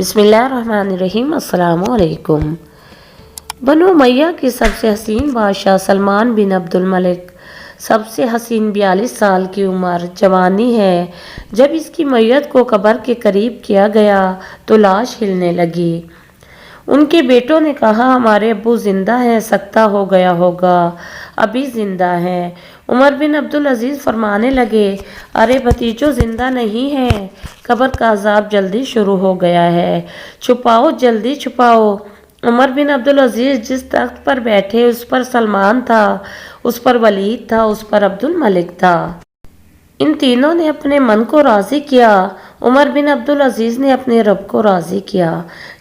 बिस्मिल्लाहिर्रहमानिर्रहीम। अस्सलाम वालेकुम। बनु उमय्या के सबसे हसीन बादशाह सलमान बिन अब्दुल मलिक सबसे हसीन 42 साल की उम्र जवानी है। जब इसकी मैयत को कब्र के करीब किया गया तो लाश हिलने लगी। उनके बेटों ने कहा, हमारे अब्बू जिंदा हैं, सख्ता हो गया होगा, अभी जिंदा हैं। उमर बिन अब्दुल अजीज फरमाने लगे, अरे भतीजो जिंदा नहीं है, कब्र का अजाब जल्दी शुरू हो गया है, छुपाओ जल्दी छुपाओ। उमर बिन अब्दुल अजीज जिस तख्त पर बैठे उस पर सलमान था, उस पर वलीद था, उस पर अब्दुल मलिक था। इन तीनों ने अपने मन को राजी किया। उमर बिन अब्दुल अजीज ने अपने रब को राजी किया।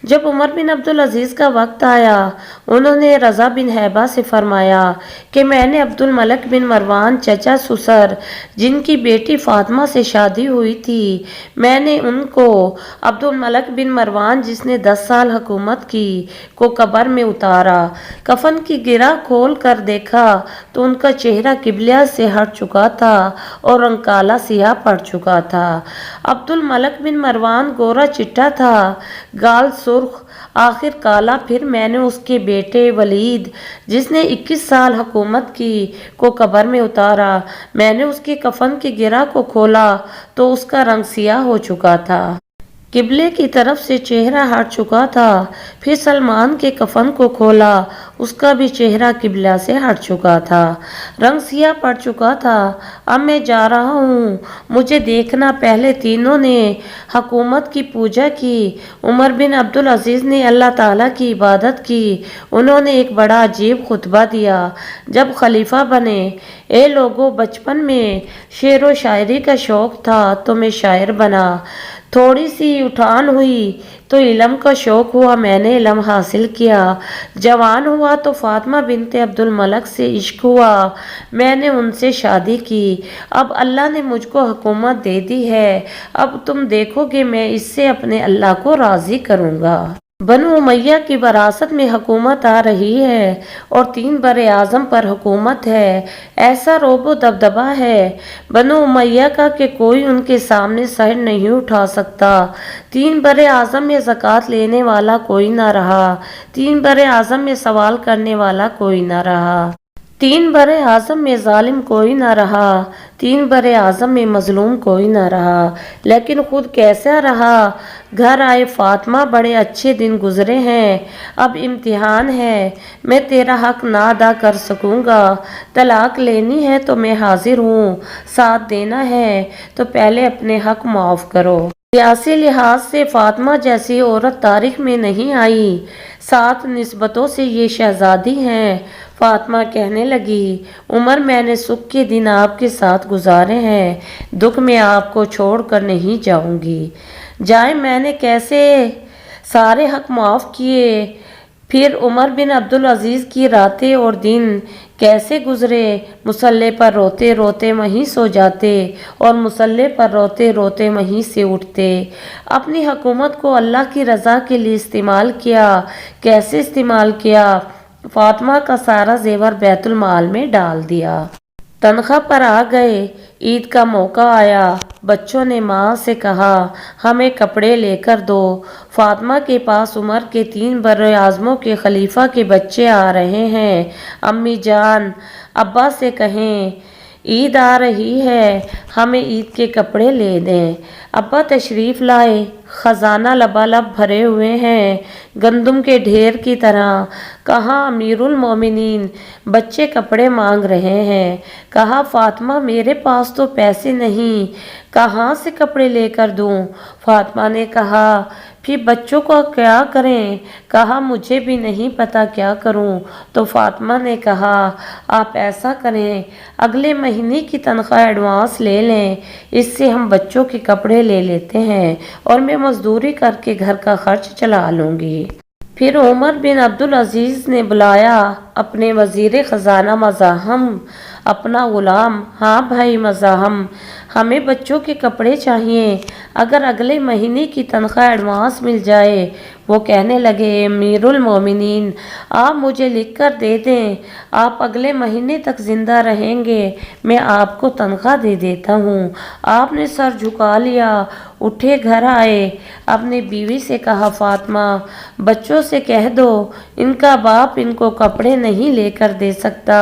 जब उमर बिन अब्दुल अजीज का वक्त आया, उन्होंने रज़ा बिन हैबा से फरमाया कि मैंने अब्दुल मलिक बिन मरवान चचा ससुर जिनकी बेटी फातिमा से शादी हुई थी, मैंने उनको अब्दुल मलिक बिन मरवान जिसने 10 साल हुकूमत की को कब्र में उतारा। कफन की गिरा खोल कर देखा तो उनका चेहरा किबला से हट चुका था और रंग काला सियाह पड़ चुका था। अब्दुल मलिक बिन मरवान गोरा चिट्टा था, गाल सुर्ख आखिर काला। फिर मैंने उसके बेटे वलीद जिसने 21 साल हुकूमत की को कब्र में उतारा। मैंने उसके कफन की गिरा को खोला तो उसका रंग सियाह हो चुका था, किबले की तरफ से चेहरा हट चुका था। फिर सलमान के कफन को खोला, उसका भी चेहरा किबला से हट चुका था, रंग सियाह पड़ चुका था। अब मैं जा रहा हूँ, मुझे देखना। पहले तीनों ने हुकूमत की पूजा की। उमर बिन अब्दुल अजीज ने अल्लाह ताला की इबादत की। उन्होंने एक बड़ा अजीब खुतबा दिया। जब खलीफा बने, ए लोगों, बचपन में शेर व शायरी का शौक था तो मैं शायर बना। थोड़ी सी उठान हुई तो इल्म का शौक हुआ, मैंने इल्म हासिल किया। जवान हुआ तो फातिमा बिनते अब्दुल मलिक से इश्क हुआ, मैंने उनसे शादी की। अब अल्लाह ने मुझको हुकूमत दे दी है, अब तुम देखोगे मैं इससे अपने अल्लाह को राज़ी करूँगा। बनु उमय्या की वरासत में हुकूमत आ रही है और 3 बरे आज़म पर हुकूमत है। ऐसा रोबो दबदबा है बनु उमय्या का कि कोई उनके सामने सर नहीं उठा सकता। 3 बरे आज़म में ज़कात लेने वाला कोई ना रहा, 3 बरे आज़म में सवाल करने वाला कोई ना रहा, 3 बरे आज़म में जालिम कोई ना रहा, 3 बरे आज़म में मजलूम कोई ना रहा। लेकिन खुद कैसा रहा? घर आए फातिमा, बड़े अच्छे दिन गुजरे हैं, अब इम्तिहान है, मैं तेरा हक ना अदा कर सकूँगा। तलाक लेनी है तो मैं हाजिर हूँ, साथ देना है तो पहले अपने हक माफ़ करो। सियासी लिहाज से फातिमा जैसी औरत तारीख में नहीं आई। 7 निस्बतों से ये शहजादी हैं। फातिमा कहने लगी, उमर, मैंने सुख के दिन आपके साथ गुजारे हैं, दुख में आपको छोड़कर नहीं जाऊंगी। जाए, मैंने कैसे सारे हक माफ़ किए। फिर उमर बिन अब्दुल अजीज की रातें और दिन कैसे गुजरे। मुसल्ले पर रोते रोते वहीं सो जाते और मुसल्ले पर रोते रोते वहीं से उठते। अपनी हुकूमत को अल्लाह की रज़ा के लिए इस्तेमाल किया। कैसे इस्तेमाल किया? फातिमा का सारा जेवर बैतुल माल में डाल दिया। तनख्वाह पर आ गए। ईद का मौका आया, बच्चों ने माँ से कहा, हमें कपड़े लेकर दो। फातिमा के पास उमर के 3 बरे आज़मों के खलीफा के बच्चे आ रहे हैं। अम्मी जान, अब्बा से कहें ईद आ रही है, हमें ईद के कपड़े ले दें। अब्बा तशरीफ़ लाए, ख़जाना लबालब भरे हुए हैं, गंदम के ढेर की तरह। कहा, अमीरुल मोमिनीन, बच्चे कपड़े मांग रहे हैं। कहा, फातिमा, मेरे पास तो पैसे नहीं, कहाँ से कपड़े लेकर दूं? फातिमा ने कहा, फिर बच्चों को क्या करें? कहा, मुझे भी नहीं पता क्या करूं। तो फातिमा ने कहा, आप ऐसा करें, अगले महीने की तनख्वाह एडवांस ले लें, इससे हम बच्चों के कपड़े ले लेते हैं और मैं मजदूरी करके घर का खर्च चला लूँगी। फिर उमर बिन अब्दुल अजीज ने बुलाया अपने वजीर ख़जाना मज़ाहम, अपना गुलाम। हाँ भाई मज़ाहम, हमें बच्चों के कपड़े चाहिए, अगर अगले महीने की तनख्वाह एडवांस मिल जाए। वो कहने लगे, अमीरुल मोमिनीन, आप मुझे लिख कर दे दें, आप अगले महीने तक ज़िंदा रहेंगे, मैं आपको तनख्वाह दे देता हूँ। आपने सर झुका लिया उठे घर आए। अपनी बीवी से कहा, फातिमा, बच्चों से कह दो इनका बाप इनको कपड़े नहीं लेकर दे सकता।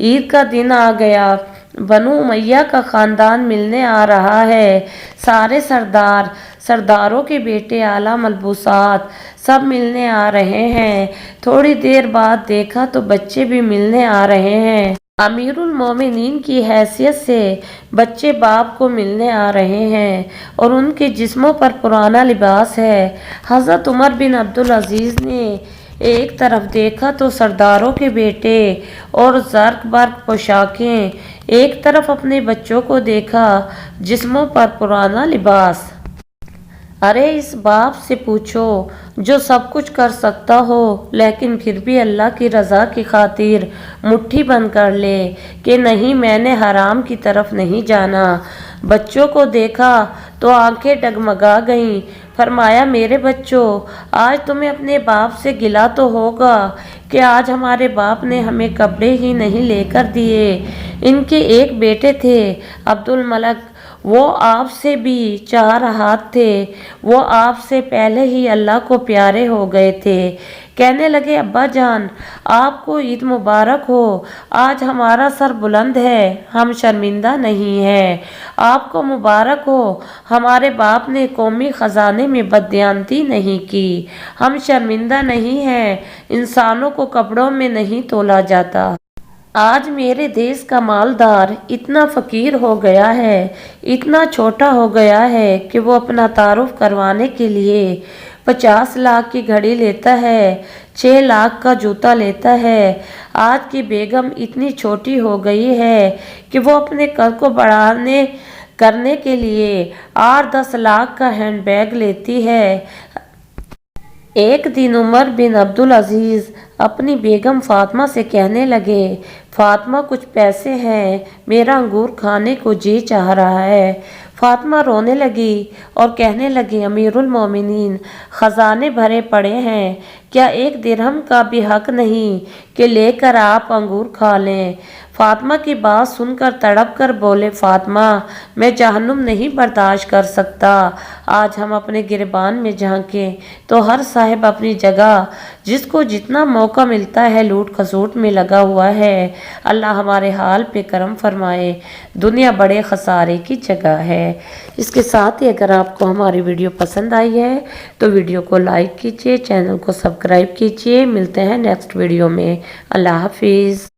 ईद का दिन आ गया। बनु उमैया का खानदान मिलने आ रहा है। सारे सरदारों के बेटे, आला मलबूसात सब मिलने आ रहे हैं। थोड़ी देर बाद देखा तो बच्चे भी मिलने आ रहे हैं। अमीरुल मोमिनीन की हैसियत से बच्चे बाप को मिलने आ रहे हैं और उनके जिस्मों पर पुराना लिबास है। हज़रत उमर बिन अब्दुल अजीज़ ने एक तरफ देखा तो सरदारों के बेटे और ज़र्क बर्क पोशाकें, एक तरफ अपने बच्चों को देखा, जिस्मों पर पुराना लिबास। अरे इस बाप से पूछो जो सब कुछ कर सकता हो लेकिन फिर भी अल्लाह की रज़ा की खातिर मुट्ठी बंद कर ले कि नहीं, मैंने हराम की तरफ नहीं जाना। बच्चों को देखा तो आंखें डगमगा गईं। फरमाया, मेरे बच्चों, आज तुम्हें अपने बाप से गिला तो होगा कि आज हमारे बाप ने हमें कपड़े ही नहीं लेकर दिए। इनके एक बेटे थे, अब्दुल मलक, वो आपसे भी 4 हाथ थे। वो आपसे पहले ही अल्लाह को प्यारे हो गए थे। कहने लगे, अब्बा जान, आपको ईद मुबारक हो। आज हमारा सर बुलंद है, हम शर्मिंदा नहीं हैं। आपको मुबारक हो, हमारे बाप ने कौमी ख़जाने में बददियानती नहीं की। हम शर्मिंदा नहीं हैं, इंसानों को कपड़ों में नहीं तोला जाता। आज मेरे देश का मालदार इतना फ़कीर हो गया है, इतना छोटा हो गया है कि वो अपना तारुफ करवाने के लिए 50 लाख की घड़ी लेता है, 6 लाख का जूता लेता है। आज की बेगम इतनी छोटी हो गई है कि वो अपने कद को करने के लिए 8-10 लाख का हैंडबैग लेती है। एक दिन उमर बिन अब्दुल अजीज़ अपनी बेगम फातिमा से कहने लगे, फातिमा, कुछ पैसे हैं, मेरा अंगूर खाने को जी चाह रहा है। फातिमा रोने लगी और कहने लगी, अमीरुल मोमिनीन, ख़जाने भरे पड़े हैं, क्या 1 दिरहम का भी हक नहीं कि लेकर आप अंगूर खा लें। फातिमा की बात सुनकर तड़प कर बोले, फातिमा, मैं जहन्नुम नहीं बर्दाश्त कर सकता। आज हम अपने गिरबान में झांकें तो हर साहिब अपनी जगह, जिसको जितना मौका मिलता है लूट खसूट में लगा हुआ है। अल्लाह हमारे हाल पे करम फरमाए। दुनिया बड़े खसारे की जगह है। इसके साथ ही अगर आपको हमारी वीडियो पसंद आई है तो वीडियो को लाइक कीजिए, चैनल को सब्सक्राइब कीजिए। मिलते हैं नेक्स्ट वीडियो में। अल्लाह हाफिज़।